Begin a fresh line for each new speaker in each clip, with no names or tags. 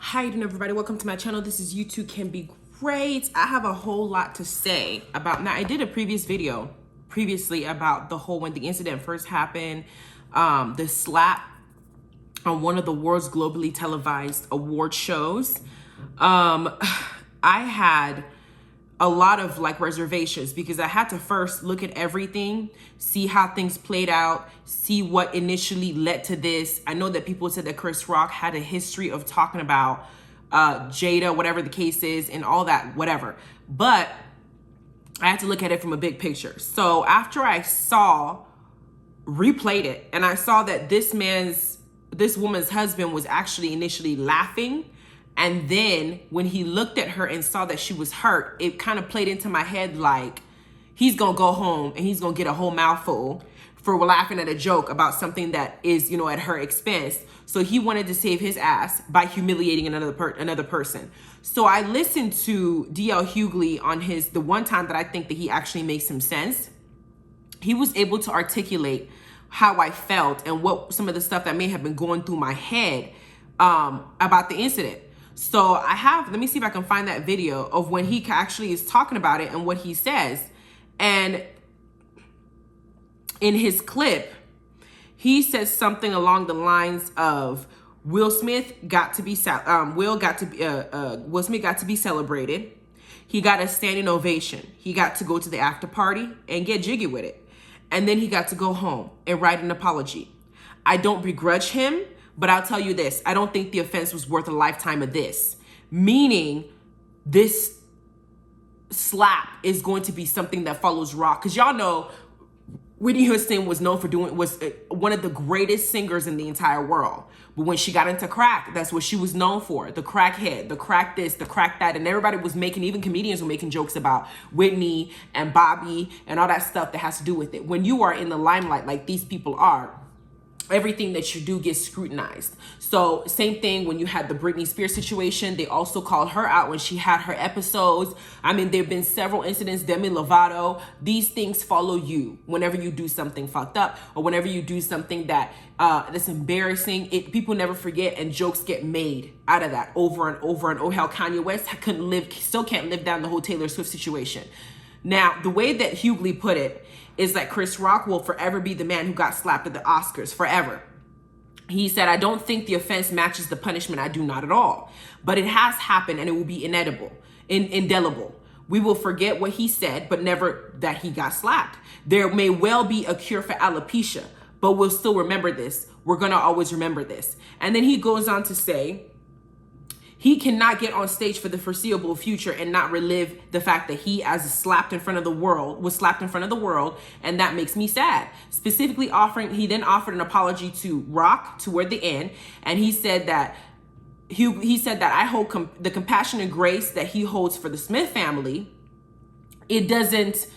How you doing, everybody? Welcome to my channel. This is You Too Can Be Great. I have a whole lot to say about, now I did a previous video previously about the whole, when the incident first happened, the slap on one of the world's globally televised award shows. I had a lot of reservations because I had to first look at everything, see how things played out, see what initially led to this. I know that people said that Chris Rock had a history of talking about Jada, whatever the case is, and all that, whatever. But I had to look at it from a big picture. So after I replayed it, and I saw that this woman's husband was actually initially laughing. And then when he looked at her and saw that she was hurt, it kind of played into my head like he's going to go home and he's going to get a whole mouthful for laughing at a joke about something that is, at her expense. So he wanted to save his ass by humiliating another person. So I listened to D.L. Hughley on the one time that I think that he actually makes some sense. He was able to articulate how I felt and what some of the stuff that may have been going through my head about the incident. So let me see if I can find that video of when he actually is talking about it and what he says. And in his clip, he says something along the lines of Will Smith got to be celebrated. He got a standing ovation. He got to go to the after party and get jiggy with it. And then he got to go home and write an apology. I don't begrudge him, but I'll tell you this, I don't think the offense was worth a lifetime of this. Meaning, this slap is going to be something that follows Rock. Because y'all know, Whitney Houston was known for was one of the greatest singers in the entire world. But when she got into crack, that's what she was known for. The crackhead, the crack this, the crack that. And everybody was even comedians were making jokes about Whitney and Bobby and all that stuff that has to do with it. When you are in the limelight like these people are, everything that you do gets scrutinized. So same thing when you had the Britney Spears situation. They also called her out when she had her episodes. I mean, there have been several incidents, Demi Lovato. These things follow you whenever you do something fucked up or whenever you do something that's embarrassing. People never forget, and jokes get made out of that over and over and over. How Kanye West still can't live down the whole Taylor Swift situation. Now, the way that Hughley put it is that Chris Rock will forever be the man who got slapped at the Oscars, forever. He said, I don't think the offense matches the punishment. I do not at all. But it has happened and it will be indelible. We will forget what he said, but never that he got slapped. There may well be a cure for alopecia, but we'll still remember this. We're going to always remember this. And then he goes on to say, he cannot get on stage for the foreseeable future and not relive the fact that he was slapped in front of the world, and that makes me sad. Specifically he then offered an apology to Rock toward the end, and he said that I hold the compassion and grace that he holds for the Smith family. It doesn't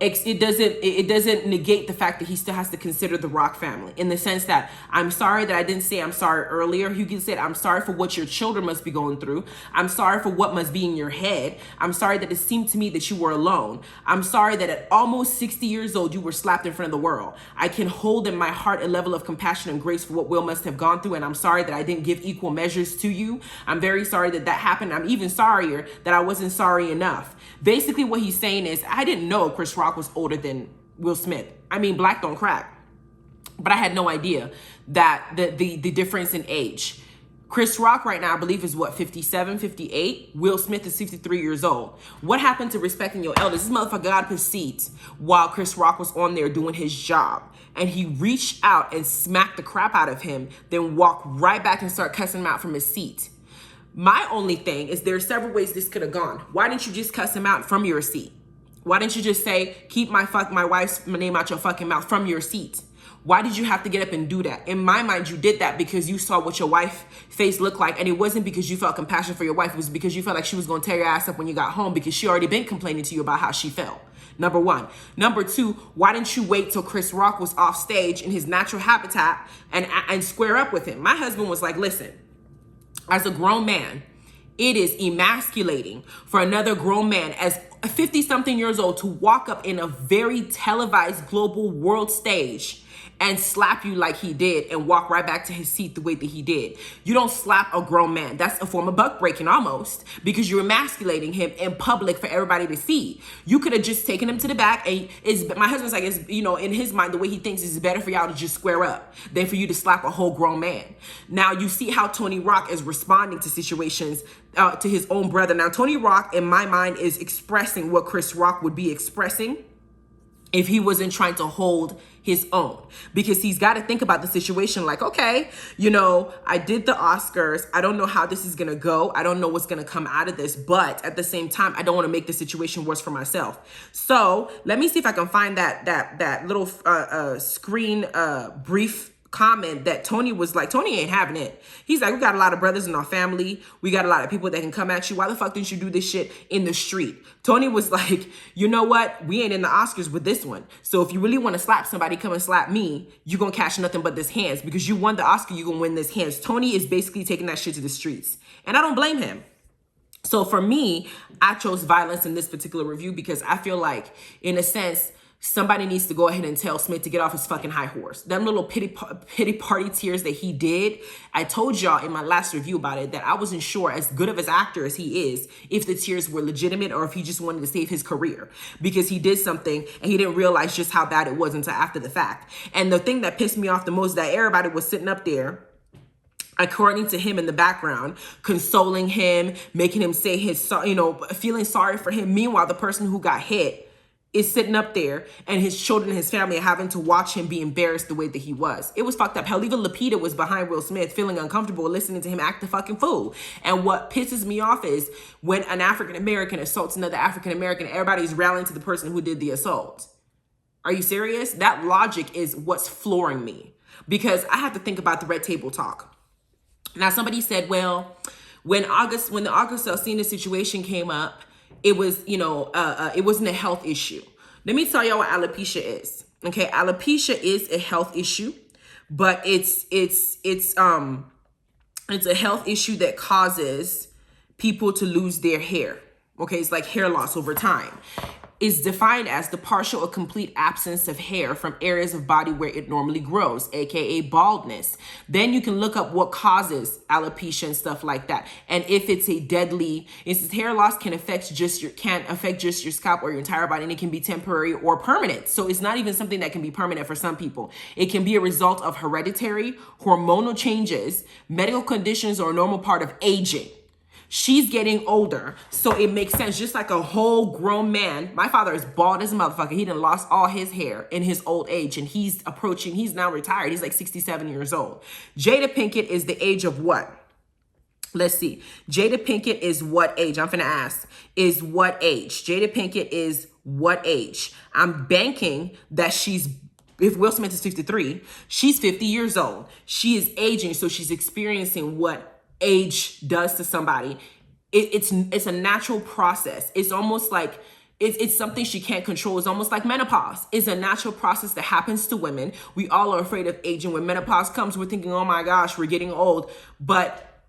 negate the fact that he still has to consider the Rock family, in the sense that I'm sorry that I didn't say I'm sorry earlier. Hughley said, I'm sorry for what your children must be going through. I'm sorry for what must be in your head. I'm sorry that it seemed to me that you were alone. I'm sorry that at almost 60 years old, you were slapped in front of the world. I can hold in my heart a level of compassion and grace for what Will must have gone through. And I'm sorry that I didn't give equal measures to you. I'm very sorry that happened. I'm even sorrier that I wasn't sorry enough. Basically what he's saying is, I didn't know Chris Rock was older than Will Smith. I mean, black don't crack. But I had no idea that the difference in age. Chris Rock right now, I believe, is 57, 58. Will Smith is 53 years old. What happened to respecting your elders? This motherfucker got up his seat while Chris Rock was on there doing his job. And he reached out and smacked the crap out of him, then walked right back and started cussing him out from his seat. My only thing is there are several ways this could have gone. Why didn't you just cuss him out from your seat? Why didn't you just say, keep my wife's name out your fucking mouth from your seat? Why did you have to get up and do that? In my mind, you did that because you saw what your wife's face looked like. And it wasn't because you felt compassion for your wife. It was because you felt like she was going to tear your ass up when you got home, because she already been complaining to you about how she felt. Number one. Number two, why didn't you wait till Chris Rock was off stage in his natural habitat and square up with him? My husband was like, listen, as a grown man, it is emasculating for another grown man as 50-something years old to walk up in a very televised global world stage and slap you like he did and walk right back to his seat the way that he did. You don't slap a grown man. That's a form of buck breaking almost, because you're emasculating him in public for everybody to see. You could have just taken him to the back, and my husband's like, it's, you know, in his mind, the way he thinks is better for y'all to just square up than for you to slap a whole grown man. Now you see how Tony Rock is responding to situations, to his own brother. Now Tony Rock, in my mind, is expressing what Chris Rock would be expressing if he wasn't trying to hold his own, because he's got to think about the situation like, okay, you know, I did the Oscars. I don't know how this is going to go. I don't know what's going to come out of this, but at the same time, I don't want to make the situation worse for myself. So let me see if I can find that little screen brief comment that Tony was like, Tony ain't having it. He's like, we got a lot of brothers in our family. We got a lot of people that can come at you. Why the fuck didn't you do this shit in the street? Tony was like, you know what? We ain't in the Oscars with this one. So if you really want to slap somebody, come and slap me. You're going to catch nothing but this hands, because you won the Oscar. You're going to win this hands. Tony is basically taking that shit to the streets. And I don't blame him. So for me, I chose violence in this particular review because I feel like, in a sense, somebody needs to go ahead and tell Smith to get off his fucking high horse. Them little pity party tears that he did. I told y'all in my last review about it that I wasn't sure, as good of an actor as he is, if the tears were legitimate or if he just wanted to save his career, because he did something and he didn't realize just how bad it was until after the fact. And the thing that pissed me off the most is that everybody was sitting up there, according to him, in the background, consoling him, making him say his, you know, feeling sorry for him. Meanwhile, the person who got hit is sitting up there, and his children and his family are having to watch him be embarrassed the way that he was. It was fucked up. Hell, even Lupita was behind Will Smith, feeling uncomfortable listening to him act the fucking fool. And what pisses me off is when an African-American assaults another African-American, everybody's rallying to the person who did the assault. Are you serious? That logic is what's flooring me, because I have to think about the red table talk. Now, somebody said, well, when the August Alsina situation came up, it was, you know, it wasn't a health issue. Let me tell y'all what alopecia is. Okay, alopecia is a health issue, but it's a health issue that causes people to lose their hair. Okay, it's like hair loss over time. Is defined as the partial or complete absence of hair from areas of body where it normally grows, aka baldness. Then you can look up what causes alopecia and stuff like that. And if it's a deadly, it's hair loss can't affect just your scalp or your entire body, and it can be temporary or permanent. So it's not even something that can be permanent for some people. It can be a result of hereditary, hormonal changes, medical conditions, or a normal part of aging. She's getting older, so it makes sense. Just like a whole grown man, my father is bald as a motherfucker. He done lost all his hair in his old age, and he's now retired. He's like 67 years old. Jada Pinkett is the age of what? Let's see. Jada Pinkett is what age? I'm finna ask. Is what age? Jada Pinkett is what age? I'm banking that if Will Smith is 53, she's 50 years old. She is aging, so she's experiencing what age does to somebody. It's a natural process. It's almost like it's something she can't control. It's almost like menopause. It's a natural process that happens to women. We all are afraid of aging. When menopause comes, we're thinking, oh my gosh, we're getting old. But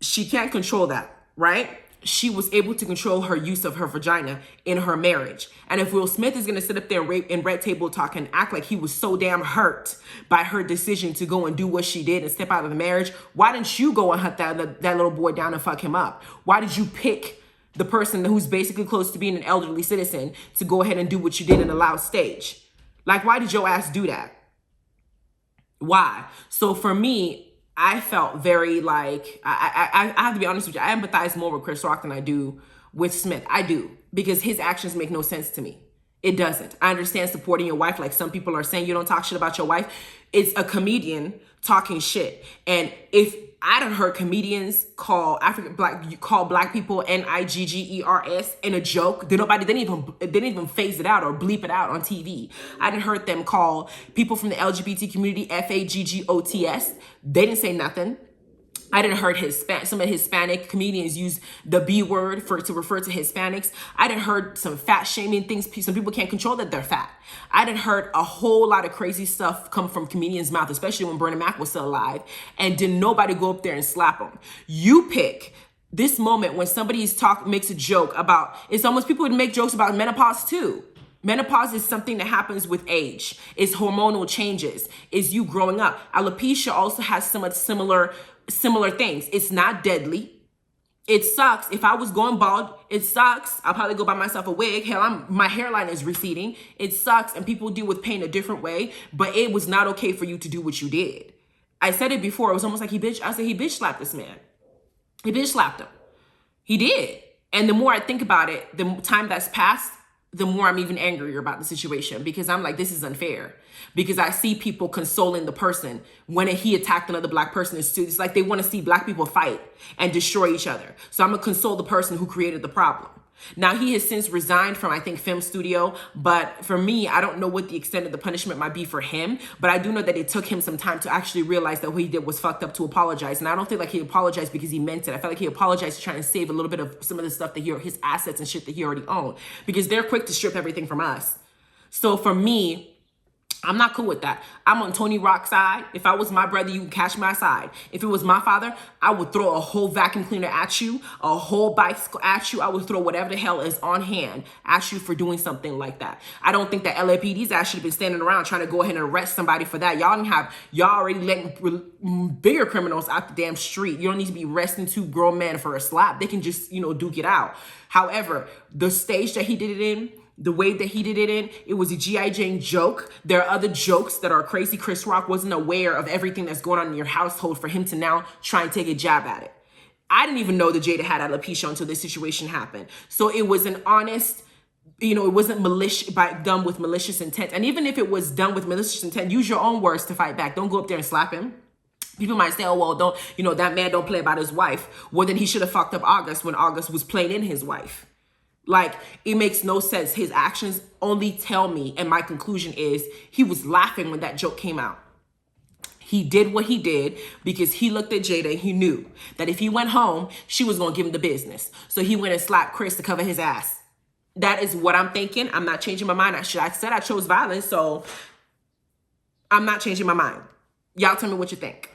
she can't control that, right? She was able to control her use of her vagina in her marriage. And if Will Smith is going to sit up there in red table talk and act like he was so damn hurt by her decision to go and do what she did and step out of the marriage, why didn't you go and hunt that little boy down and fuck him up? Why did you pick the person who's basically close to being an elderly citizen to go ahead and do what you did in a loud stage? Like, why did your ass do that? Why? So for me, I felt very like, I have to be honest with you, I empathize more with Chris Rock than I do with Smith. I do, because his actions make no sense to me. It doesn't. I understand supporting your wife, like some people are saying you don't talk shit about your wife. It's a comedian talking shit. And if I done heard comedians call black people niggers in a joke, they didn't even phase it out or bleep it out on TV. I done heard them call people from the LGBT community faggots. They didn't say nothing. I didn't heard some of Hispanic comedians use the B word to refer to Hispanics. I didn't heard some fat shaming things. Some people can't control that they're fat. I didn't heard a whole lot of crazy stuff come from comedians' mouth, especially when Bernie Mac was still alive. And didn't nobody go up there and slap them. You pick this moment when somebody makes a joke about, it's almost people would make jokes about menopause too. Menopause is something that happens with age. It's hormonal changes. It's you growing up. Alopecia also has some similar things. It's not deadly. It sucks. If I was going bald, it sucks. I'll probably go buy myself a wig. Hell, my hairline is receding. It sucks, and people deal with pain a different way, but it was not okay for you to do what you did. I said it before. It was almost like he bitch slapped this man. He bitch slapped him. He did. And the more I think about it, the time that's passed, the more I'm even angrier about the situation, because I'm like, this is unfair. Because I see people consoling the person when he attacked another black person. It's like they want to see black people fight and destroy each other. So I'm going to console the person who created the problem. Now, he has since resigned from, I think, film studio. But for me, I don't know what the extent of the punishment might be for him. But I do know that it took him some time to actually realize that what he did was fucked up, to apologize. And I don't feel like he apologized because he meant it. I felt like he apologized to try and save a little bit of some of the stuff that his assets and shit that he already owned. Because they're quick to strip everything from us. So for me, I'm not cool with that. I'm on Tony Rock's side. If I was my brother, you can catch my side. If it was my father, I would throw a whole vacuum cleaner at you, a whole bicycle at you. I would throw whatever the hell is on hand at you for doing something like that. I don't think that LAPD's ass should have been standing around trying to go ahead and arrest somebody for that. Y'all already letting bigger criminals out the damn street. You don't need to be arresting two grown men for a slap. They can just, duke it out. However, the stage that he did it in, the way that he did it in, it was a G.I. Jane joke. There are other jokes that are crazy. Chris Rock wasn't aware of everything that's going on in your household for him to now try and take a jab at it. I didn't even know that Jada had alopecia until this situation happened. So it was an honest, it wasn't done with malicious intent. And even if it was done with malicious intent, use your own words to fight back. Don't go up there and slap him. People might say, oh, well, that man don't play about his wife. Well, then he should have fucked up August when August was playing in his wife. Like, it makes no sense. His actions only tell me, and my conclusion is, he was laughing when that joke came out. He did what he did because he looked at Jada and he knew that if he went home, she was going to give him the business. So he went and slapped Chris to cover his ass. That is what I'm thinking. I'm not changing my mind. I said I chose violence, so I'm not changing my mind. Y'all tell me what you think.